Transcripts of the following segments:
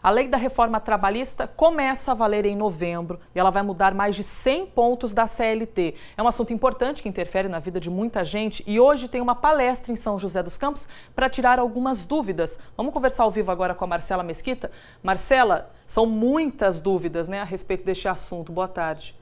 A lei da reforma trabalhista começa a valer em novembro e ela vai mudar mais de 100 pontos da CLT. É um assunto importante que interfere na vida de muita gente e hoje tem uma palestra em São José dos Campos para tirar algumas dúvidas. Vamos conversar ao vivo agora com a Marcela Mesquita. Marcela, são muitas dúvidas, né, a respeito deste assunto. Boa tarde.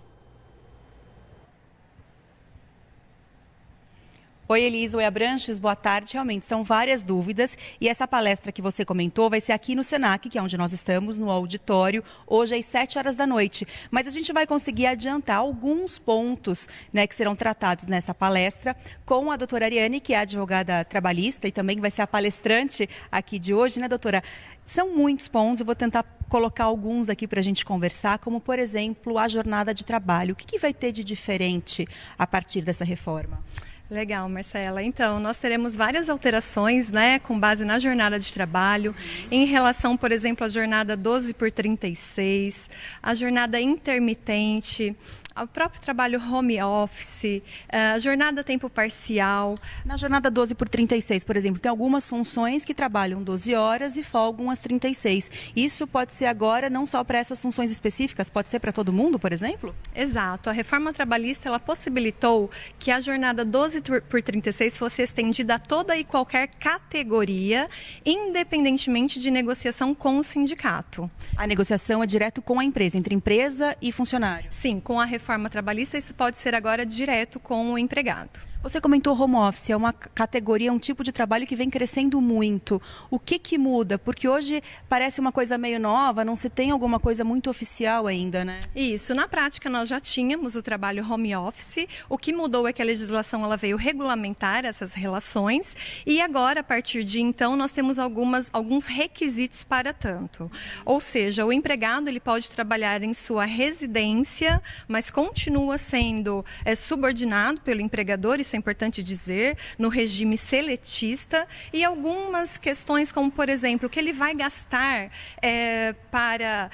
Oi, Elisa, oi, Abranches, boa tarde. Realmente, são várias dúvidas e essa palestra que você comentou vai ser aqui no Senac, que é onde nós estamos, no auditório, hoje às 7 horas da noite. Mas a gente vai conseguir adiantar alguns pontos, né, que serão tratados nessa palestra com a doutora Ariane, que é advogada trabalhista e também vai ser a palestrante aqui de hoje, né, doutora? São muitos pontos, eu vou tentar colocar alguns aqui para a gente conversar, como, por exemplo, a jornada de trabalho. O que vai ter de diferente a partir dessa reforma? Legal, Marcela. Então, nós teremos várias alterações, né, com base na jornada de trabalho, em relação, por exemplo, à jornada 12/36, a jornada intermitente, o próprio trabalho home office, a jornada tempo parcial. Na jornada 12/36, por exemplo, tem algumas funções que trabalham 12 horas e folgam às 36. Isso pode ser agora não só para essas funções específicas, pode ser para todo mundo, por exemplo? Exato. A reforma trabalhista ela possibilitou que a jornada 12/36 fosse estendida a toda e qualquer categoria, independentemente de negociação com o sindicato. A negociação é direto com a empresa, entre empresa e funcionário? Sim, com a reforma trabalhista, isso pode ser agora direto com o empregado. Você comentou home office, é uma categoria, um tipo de trabalho que vem crescendo muito. O que muda? Porque hoje parece uma coisa meio nova, não se tem alguma coisa muito oficial ainda, né? Isso, na prática nós já tínhamos o trabalho home office, o que mudou é que a legislação ela veio regulamentar essas relações e agora, a partir de então, nós temos alguns requisitos para tanto. Ou seja, o empregado ele pode trabalhar em sua residência, mas continua sendo subordinado pelo empregador, isso é importante dizer, no regime seletista e algumas questões como, por exemplo, o que ele vai gastar para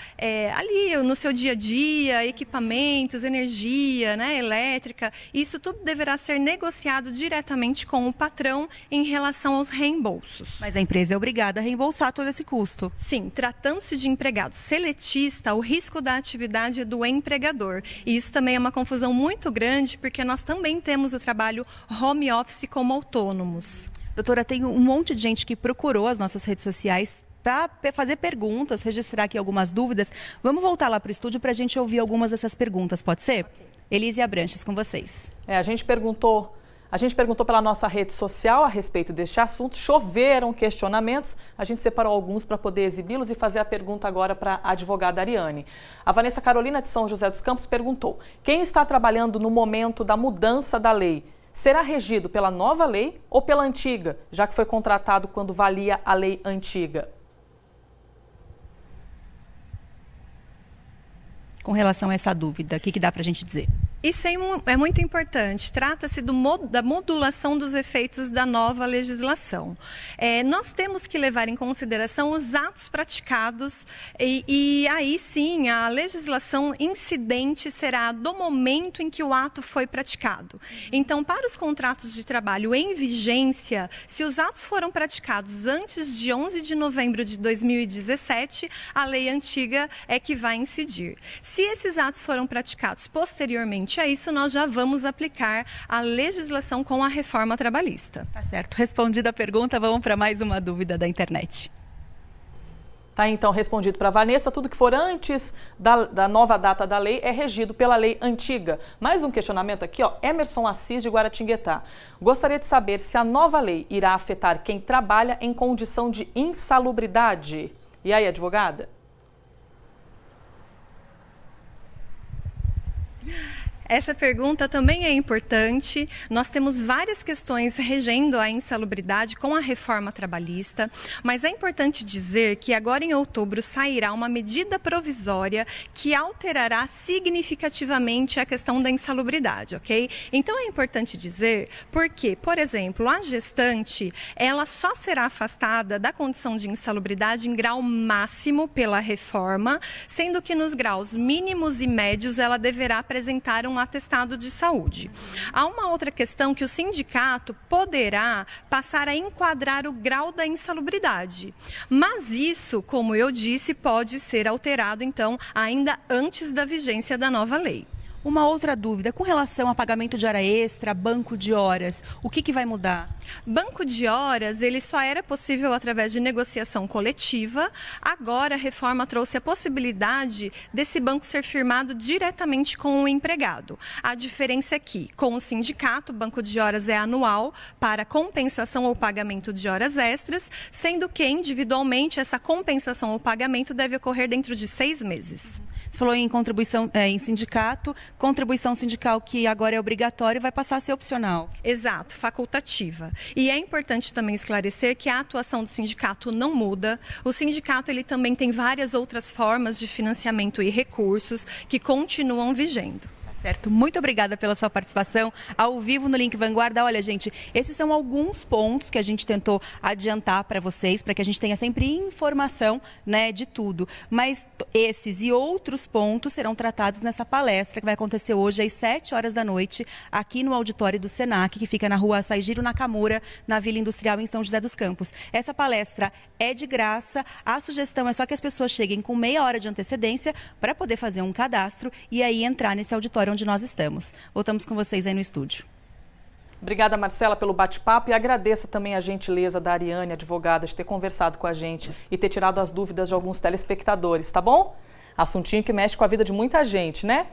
ali no seu dia a dia, equipamentos, energia, né, elétrica, isso tudo deverá ser negociado diretamente com o patrão em relação aos reembolsos. Mas a empresa é obrigada a reembolsar todo esse custo. Sim, tratando-se de empregado seletista, o risco da atividade é do empregador. E isso também é uma confusão muito grande, porque nós também temos o trabalho home office como autônomos. Doutora, tem um monte de gente que procurou as nossas redes sociais para fazer perguntas, registrar aqui algumas dúvidas. Vamos voltar lá para o estúdio para a gente ouvir algumas dessas perguntas, pode ser? Elise Abranches, com vocês. A gente perguntou pela nossa rede social a respeito deste assunto, choveram questionamentos, a gente separou alguns para poder exibi-los e fazer a pergunta agora para a advogada Ariane. A Vanessa Carolina de São José dos Campos perguntou: quem está trabalhando no momento da mudança da lei será regido pela nova lei ou pela antiga, já que foi contratado quando valia a lei antiga? Com relação a essa dúvida, o que dá para a gente dizer? Isso é muito importante. Trata-se da modulação dos efeitos da nova legislação. Nós temos que levar em consideração os atos praticados e aí sim a legislação incidente será do momento em que o ato foi praticado. Então, para os contratos de trabalho em vigência, se os atos foram praticados antes de 11 de novembro de 2017, a lei antiga é que vai incidir. Se esses atos foram praticados posteriormente a isso, nós já vamos aplicar a legislação com a reforma trabalhista. Tá certo. Respondida a pergunta, vamos para mais uma dúvida da internet. Tá então respondido para a Vanessa, tudo que for antes da nova data da lei é regido pela lei antiga. Mais um questionamento aqui, ó, Emerson Assis de Guaratinguetá. Gostaria de saber se a nova lei irá afetar quem trabalha em condição de insalubridade. E aí, advogada? Essa pergunta também é importante. Nós temos várias questões regendo a insalubridade com a reforma trabalhista, mas é importante dizer que agora em outubro sairá uma medida provisória que alterará significativamente a questão da insalubridade, ok? Então é importante dizer porque, por exemplo, a gestante, ela só será afastada da condição de insalubridade em grau máximo pela reforma, sendo que nos graus mínimos e médios ela deverá apresentar um atestado de saúde. Há uma outra questão que o sindicato poderá passar a enquadrar o grau da insalubridade, mas isso, como eu disse, pode ser alterado, então, ainda antes da vigência da nova lei. Uma outra dúvida, com relação a pagamento de hora extra, banco de horas, o que vai mudar? Banco de horas, ele só era possível através de negociação coletiva. Agora, a reforma trouxe a possibilidade desse banco ser firmado diretamente com o empregado. A diferença é que, com o sindicato, o banco de horas é anual para compensação ou pagamento de horas extras, sendo que, individualmente, essa compensação ou pagamento deve ocorrer dentro de 6 meses. Você falou em contribuição em sindicato, contribuição sindical que agora é obrigatória vai passar a ser opcional. Exato, facultativa. E é importante também esclarecer que a atuação do sindicato não muda. O sindicato ele também tem várias outras formas de financiamento e recursos que continuam vigendo. Certo, muito obrigada pela sua participação ao vivo no Link Vanguarda. Olha, gente, esses são alguns pontos que a gente tentou adiantar para vocês, para que a gente tenha sempre informação, né, de tudo. Mas esses e outros pontos serão tratados nessa palestra que vai acontecer hoje às 7 horas da noite, aqui no auditório do Senac, que fica na rua Saigiro Nakamura, na Vila Industrial em São José dos Campos. Essa palestra é de graça, a sugestão é só que as pessoas cheguem com meia hora de antecedência para poder fazer um cadastro e aí entrar nesse auditório onde nós estamos. Voltamos com vocês aí no estúdio. Obrigada, Marcela, pelo bate-papo e agradeço também a gentileza da Ariane, advogada, de ter conversado com a gente e ter tirado as dúvidas de alguns telespectadores, tá bom? Assuntinho que mexe com a vida de muita gente, né?